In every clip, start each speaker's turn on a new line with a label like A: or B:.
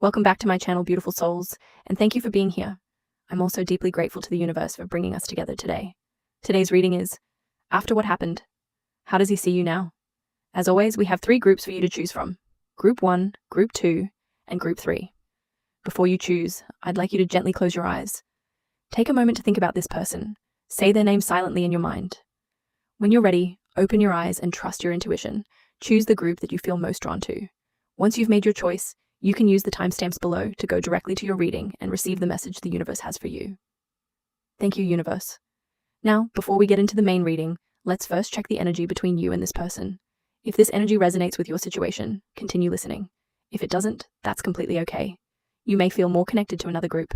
A: Welcome back to my channel, beautiful souls, and thank you for being here. I'm also deeply grateful to the universe for bringing us together today. Today's reading is, After What Happened? How does he see you now? As always, we have 3 groups for you to choose from. Group 1, Group 2, and Group 3. Before you choose, I'd like you to gently close your eyes. Take a moment to think about this person. Say their name silently in your mind. When you're ready, open your eyes and trust your intuition. Choose the group that you feel most drawn to. Once you've made your choice, you can use the timestamps below to go directly to your reading and receive the message the universe has for you. Thank you, universe. Now, before we get into the main reading, let's first check the energy between you and this person. If this energy resonates with your situation, continue listening. If it doesn't, that's completely okay. You may feel more connected to another group.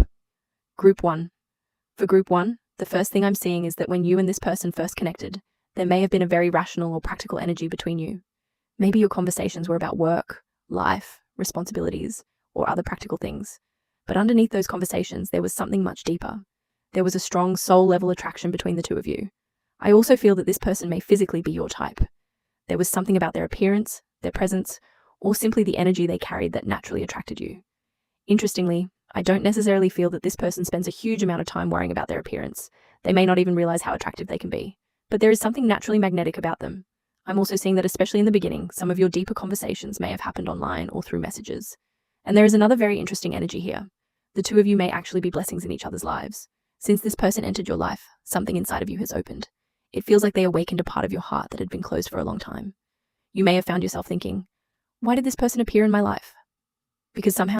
A: Group 1. For Group 1, the first thing I'm seeing is that when you and this person first connected, there may have been a very rational or practical energy between you. Maybe your conversations were about work, life, responsibilities, or other practical things. But underneath those conversations, there was something much deeper. There was a strong soul-level attraction between the two of you. I also feel that this person may physically be your type. There was something about their appearance, their presence, or simply the energy they carried that naturally attracted you. Interestingly, I don't necessarily feel that this person spends a huge amount of time worrying about their appearance. They may not even realize how attractive they can be. But there is something naturally magnetic about them. I'm also seeing that especially in the beginning, some of your deeper conversations may have happened online or through messages. And there is another very interesting energy here. The two of you may actually be blessings in each other's lives. Since this person entered your life, something inside of you has opened. It feels like they awakened a part of your heart that had been closed for a long time. You may have found yourself thinking, why did this person appear in my life? Because somehow,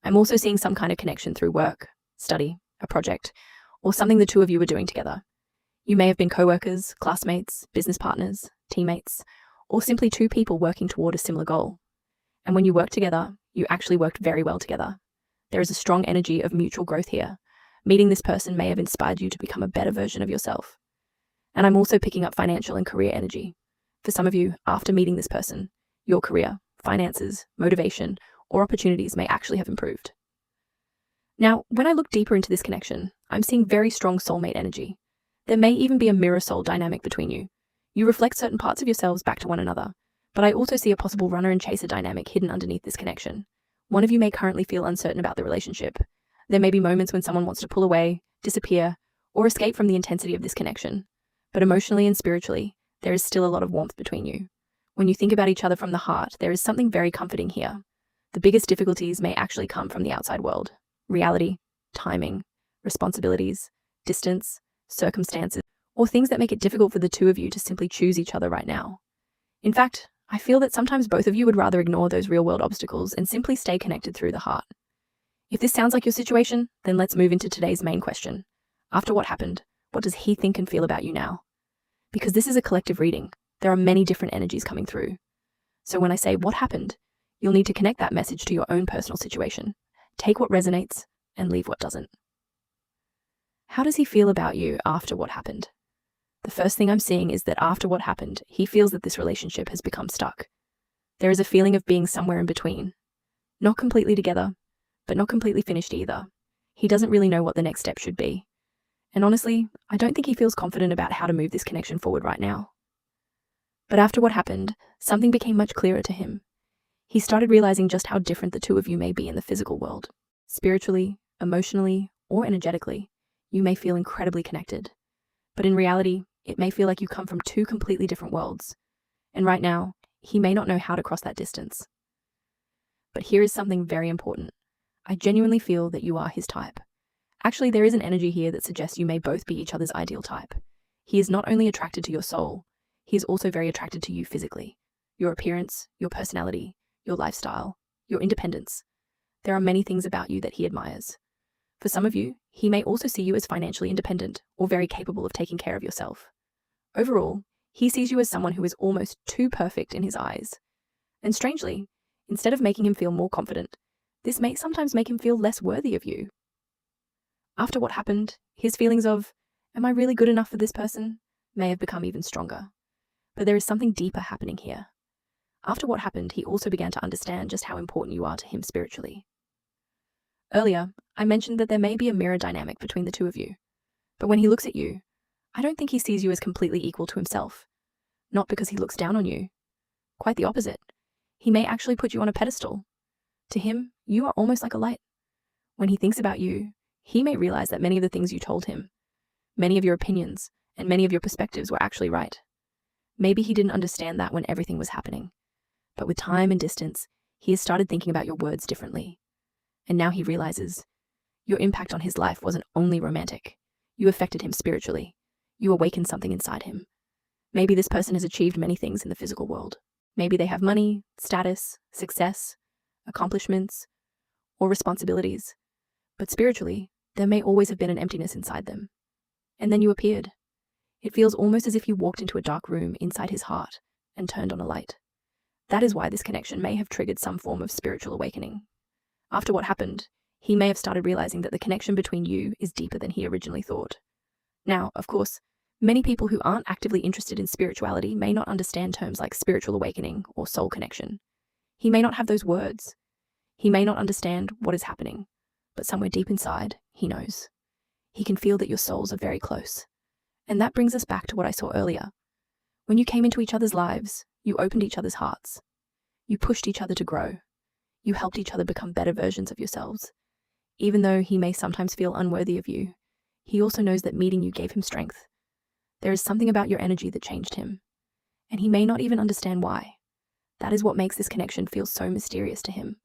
A: I'm also seeing some kind of connection through work, study, a project, or something the two of you were doing together. You may have been co-workers, classmates, business partners, teammates, or simply two people working toward a similar goal. And when you work together, you actually worked very well together. There is a strong energy of mutual growth here. Meeting this person may have inspired you to become a better version of yourself. And I'm also picking up financial and career energy. For some of you, after meeting this person, your career, finances, motivation, or opportunities may actually have improved. Now, when I look deeper into this connection, I'm seeing very strong soulmate energy. There may even be a mirror soul dynamic between you. You reflect certain parts of yourselves back to one another, but I also see a possible runner and chaser dynamic hidden underneath this connection. One of you may currently feel uncertain about the relationship. There may be moments when someone wants to pull away, disappear, or escape from the intensity of this connection. But emotionally and spiritually, there is still a lot of warmth between you. When you think about each other from the heart, there is something very comforting here. The biggest difficulties may actually come from the outside world. Reality, timing, responsibilities, distance, circumstances, or things that make it difficult for the two of you to simply choose each other right now. In fact, I feel that sometimes both of you would rather ignore those real-world obstacles and simply stay connected through the heart. If this sounds like your situation, then let's move into today's main question. After what happened, what does he think and feel about you now? Because this is a collective reading, there are many different energies coming through. So when I say what happened, you'll need to connect that message to your own personal situation. Take what resonates and leave what doesn't. How does he feel about you after what happened? The first thing I'm seeing is that after what happened, he feels that this relationship has become stuck. There is a feeling of being somewhere in between. Not completely together, but not completely finished either. He doesn't really know what the next step should be. And honestly, I don't think he feels confident about how to move this connection forward right now. But after what happened, something became much clearer to him. He started realizing just how different the two of you may be in the physical world. Spiritually, emotionally, or energetically, you may feel incredibly connected. But in reality, it may feel like you come from two completely different worlds. And right now, he may not know how to cross that distance. But here is something very important. I genuinely feel that you are his type. Actually, there is an energy here that suggests you may both be each other's ideal type. He is not only attracted to your soul, he is also very attracted to you physically. Your appearance, your personality, your lifestyle, your independence. There are many things about you that he admires. For some of you, he may also see you as financially independent or very capable of taking care of yourself. Overall, he sees you as someone who is almost too perfect in his eyes. And strangely, instead of making him feel more confident, this may sometimes make him feel less worthy of you. After what happened, his feelings of, am I really good enough for this person, may have become even stronger. But there is something deeper happening here. After what happened, he also began to understand just how important you are to him spiritually. Earlier, I mentioned that there may be a mirror dynamic between the two of you. But when he looks at you, I don't think he sees you as completely equal to himself. Not because he looks down on you. Quite the opposite. He may actually put you on a pedestal. To him, you are almost like a light. When he thinks about you, he may realize that many of the things you told him, many of your opinions, and many of your perspectives were actually right. Maybe he didn't understand that when everything was happening. But with time and distance, he has started thinking about your words differently. And now he realizes your impact on his life wasn't only romantic. You affected him spiritually. You awakened something inside him. Maybe this person has achieved many things in the physical world. Maybe they have money, status, success, accomplishments, or responsibilities. But spiritually, there may always have been an emptiness inside them. And then you appeared. It feels almost as if you walked into a dark room inside his heart and turned on a light. That is why this connection may have triggered some form of spiritual awakening. After what happened, he may have started realizing that the connection between you is deeper than he originally thought. Now, of course, many people who aren't actively interested in spirituality may not understand terms like spiritual awakening or soul connection. He may not have those words. He may not understand what is happening, but somewhere deep inside, he knows. He can feel that your souls are very close. And that brings us back to what I saw earlier. When you came into each other's lives, you opened each other's hearts. You pushed each other to grow. You helped each other become better versions of yourselves. Even though he may sometimes feel unworthy of you, he also knows that meeting you gave him strength. There is something about your energy that changed him, and he may not even understand why. That is what makes this connection feel so mysterious to him.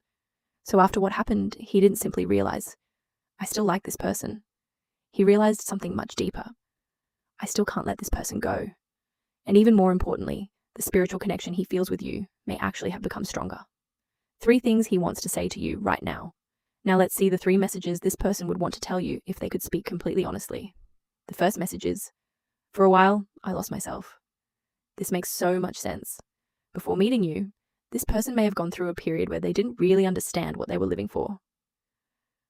A: So after what happened, he didn't simply realize, I still like this person. He realized something much deeper. I still can't let this person go. And even more importantly, the spiritual connection he feels with you may actually have become stronger. 3 things he wants to say to you right now. Now let's see the 3 messages this person would want to tell you if they could speak completely honestly. The first message is, for a while, I lost myself. This makes so much sense. Before meeting you, this person may have gone through a period where they didn't really understand what they were living for.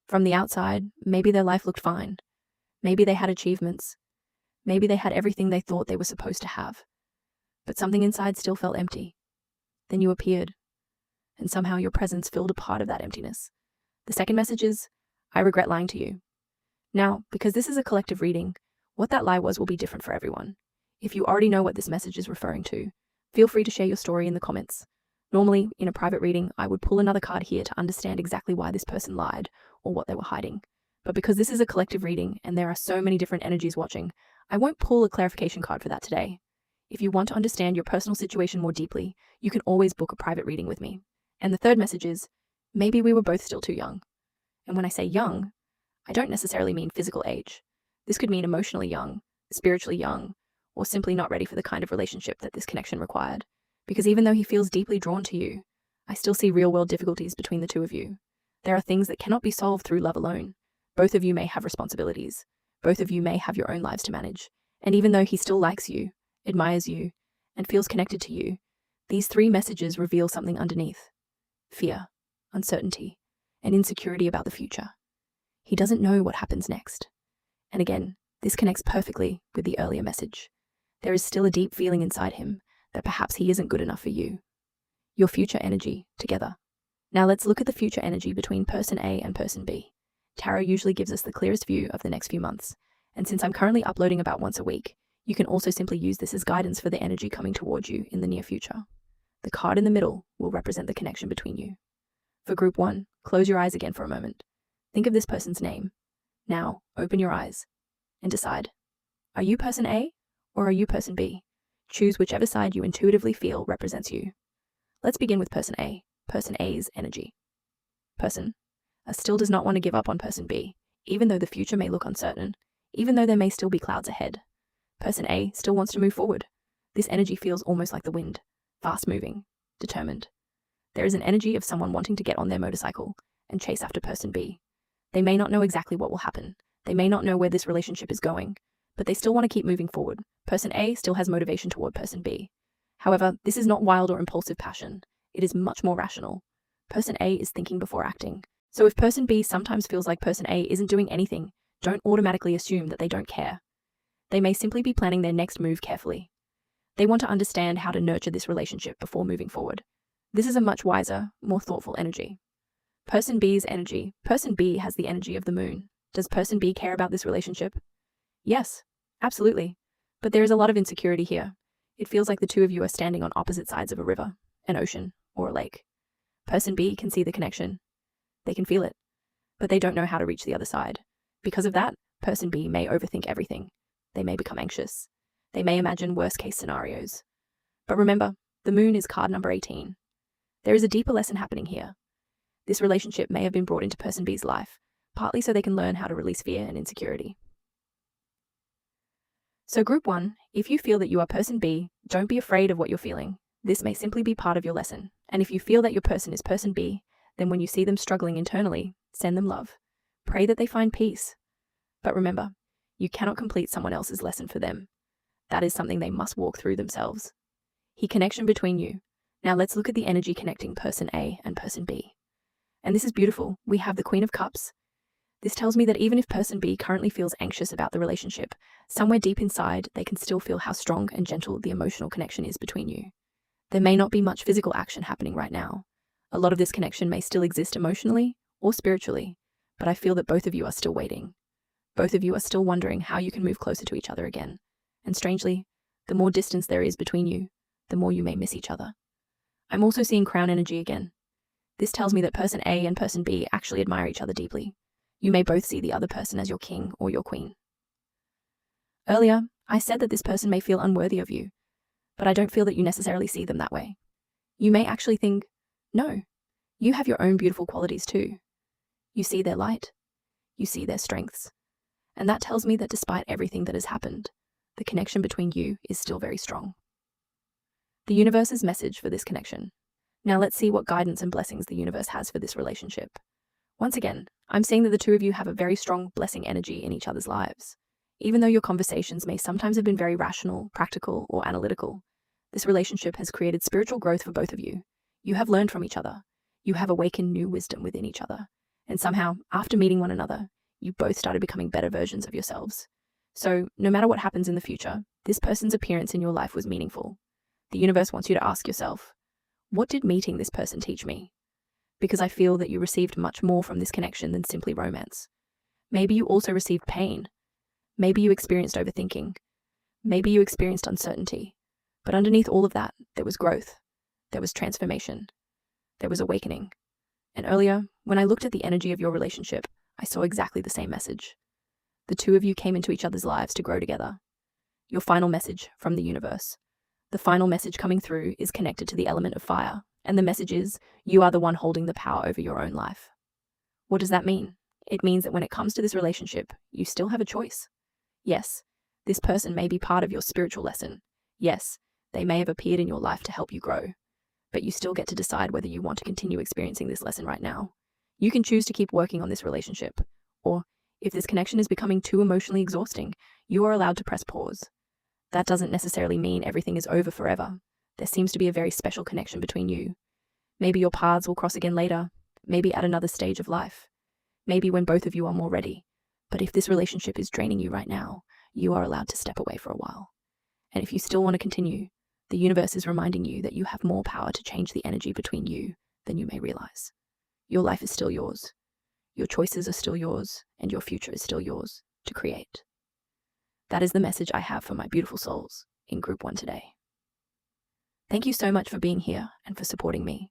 A: From the outside, maybe their life looked fine. Maybe they had achievements. Maybe they had everything they thought they were supposed to have. But something inside still felt empty. Then you appeared, and somehow your presence filled a part of that emptiness. The second message is, I regret lying to you. Now, because this is a collective reading, what that lie was will be different for everyone. If you already know what this message is referring to, feel free to share your story in the comments. Normally, in a private reading, I would pull another card here to understand exactly why this person lied or what they were hiding. But because this is a collective reading and there are so many different energies watching, I won't pull a clarification card for that today. If you want to understand your personal situation more deeply, you can always book a private reading with me. And the third message is, maybe we were both still too young. And when I say young, I don't necessarily mean physical age. This could mean emotionally young, spiritually young, or simply not ready for the kind of relationship that this connection required. Because even though he feels deeply drawn to you, I still see real-world difficulties between the two of you. There are things that cannot be solved through love alone. Both of you may have responsibilities. Both of you may have your own lives to manage. And even though he still likes you, admires you, and feels connected to you, these 3 messages reveal something underneath. Fear, uncertainty, and insecurity about the future. He doesn't know what happens next. And again, this connects perfectly with the earlier message. There is still a deep feeling inside him that perhaps he isn't good enough for you. Your future energy together. Now let's look at the future energy between person A and person B. Tarot usually gives us the clearest view of the next few months, and since I'm currently uploading about once a week, you can also simply use this as guidance for the energy coming towards you in the near future. The card in the middle will represent the connection between you. For group 1, close your eyes again for a moment. Think of this person's name. Now, open your eyes and decide. Are you person A or are you person B? Choose whichever side you intuitively feel represents you. Let's begin with person A, person A's energy. Person A still does not want to give up on person B, even though the future may look uncertain, even though there may still be clouds ahead. Person A still wants to move forward. This energy feels almost like the wind, fast-moving, determined. There is an energy of someone wanting to get on their motorcycle and chase after person B. They may not know exactly what will happen. They may not know where this relationship is going, but they still want to keep moving forward. Person A still has motivation toward person B. However, this is not wild or impulsive passion. It is much more rational. Person A is thinking before acting. So if person B sometimes feels like person A isn't doing anything, don't automatically assume that they don't care. They may simply be planning their next move carefully. They want to understand how to nurture this relationship before moving forward. This is a much wiser, more thoughtful energy. Person B's energy. Person B has the energy of the moon. Does person B care about this relationship? Yes, absolutely. But there is a lot of insecurity here. It feels like the two of you are standing on opposite sides of a river, an ocean, or a lake. Person B can see the connection. They can feel it, but they don't know how to reach the other side. Because of that, person B may overthink everything. They may become anxious. They may imagine worst-case scenarios. But remember, the moon is card number 18. There is a deeper lesson happening here. This relationship may have been brought into person B's life, partly so they can learn how to release fear and insecurity. So group 1, if you feel that you are person B, don't be afraid of what you're feeling. This may simply be part of your lesson. And if you feel that your person is person B, then when you see them struggling internally, send them love. Pray that they find peace. But remember, you cannot complete someone else's lesson for them. That is something they must walk through themselves. Connection between you. Now let's look at the energy connecting person A and person B. And this is beautiful. We have the Queen of Cups. This tells me that even if person B currently feels anxious about the relationship, somewhere deep inside, they can still feel how strong and gentle the emotional connection is between you. There may not be much physical action happening right now. A lot of this connection may still exist emotionally or spiritually, but I feel that both of you are still waiting. Both of you are still wondering how you can move closer to each other again. And strangely, the more distance there is between you, the more you may miss each other. I'm also seeing crown energy again. This tells me that person A and person B actually admire each other deeply. You may both see the other person as your king or your queen. Earlier, I said that this person may feel unworthy of you, but I don't feel that you necessarily see them that way. You may actually think, no, you have your own beautiful qualities too. You see their light, you see their strengths, and that tells me that despite everything that has happened, the connection between you is still very strong. The universe's message for this connection. Now let's see what guidance and blessings the universe has for this relationship. Once again, I'm seeing that the two of you have a very strong blessing energy in each other's lives. Even though your conversations may sometimes have been very rational, practical, or analytical, this relationship has created spiritual growth for both of you. You have learned from each other. You have awakened new wisdom within each other. And somehow, after meeting one another, you both started becoming better versions of yourselves. So, no matter what happens in the future, this person's appearance in your life was meaningful. The universe wants you to ask yourself, what did meeting this person teach me? Because I feel that you received much more from this connection than simply romance. Maybe you also received pain. Maybe you experienced overthinking. Maybe you experienced uncertainty. But underneath all of that, there was growth. There was transformation. There was awakening. And earlier, when I looked at the energy of your relationship, I saw exactly the same message. The two of you came into each other's lives to grow together. Your final message from the universe. The final message coming through is connected to the element of fire, and the message is, you are the one holding the power over your own life. What does that mean? It means that when it comes to this relationship, you still have a choice. Yes, this person may be part of your spiritual lesson. Yes, they may have appeared in your life to help you grow, but you still get to decide whether you want to continue experiencing this lesson right now. You can choose to keep working on this relationship, or if this connection is becoming too emotionally exhausting, you are allowed to press pause. That doesn't necessarily mean everything is over forever. There seems to be a very special connection between you. Maybe your paths will cross again later, maybe at another stage of life, maybe when both of you are more ready. But if this relationship is draining you right now, you are allowed to step away for a while. And if you still want to continue, the universe is reminding you that you have more power to change the energy between you than you may realize. Your life is still yours. Your choices are still yours, and your future is still yours to create. That is the message I have for my beautiful souls in Group 1 today. Thank you so much for being here and for supporting me.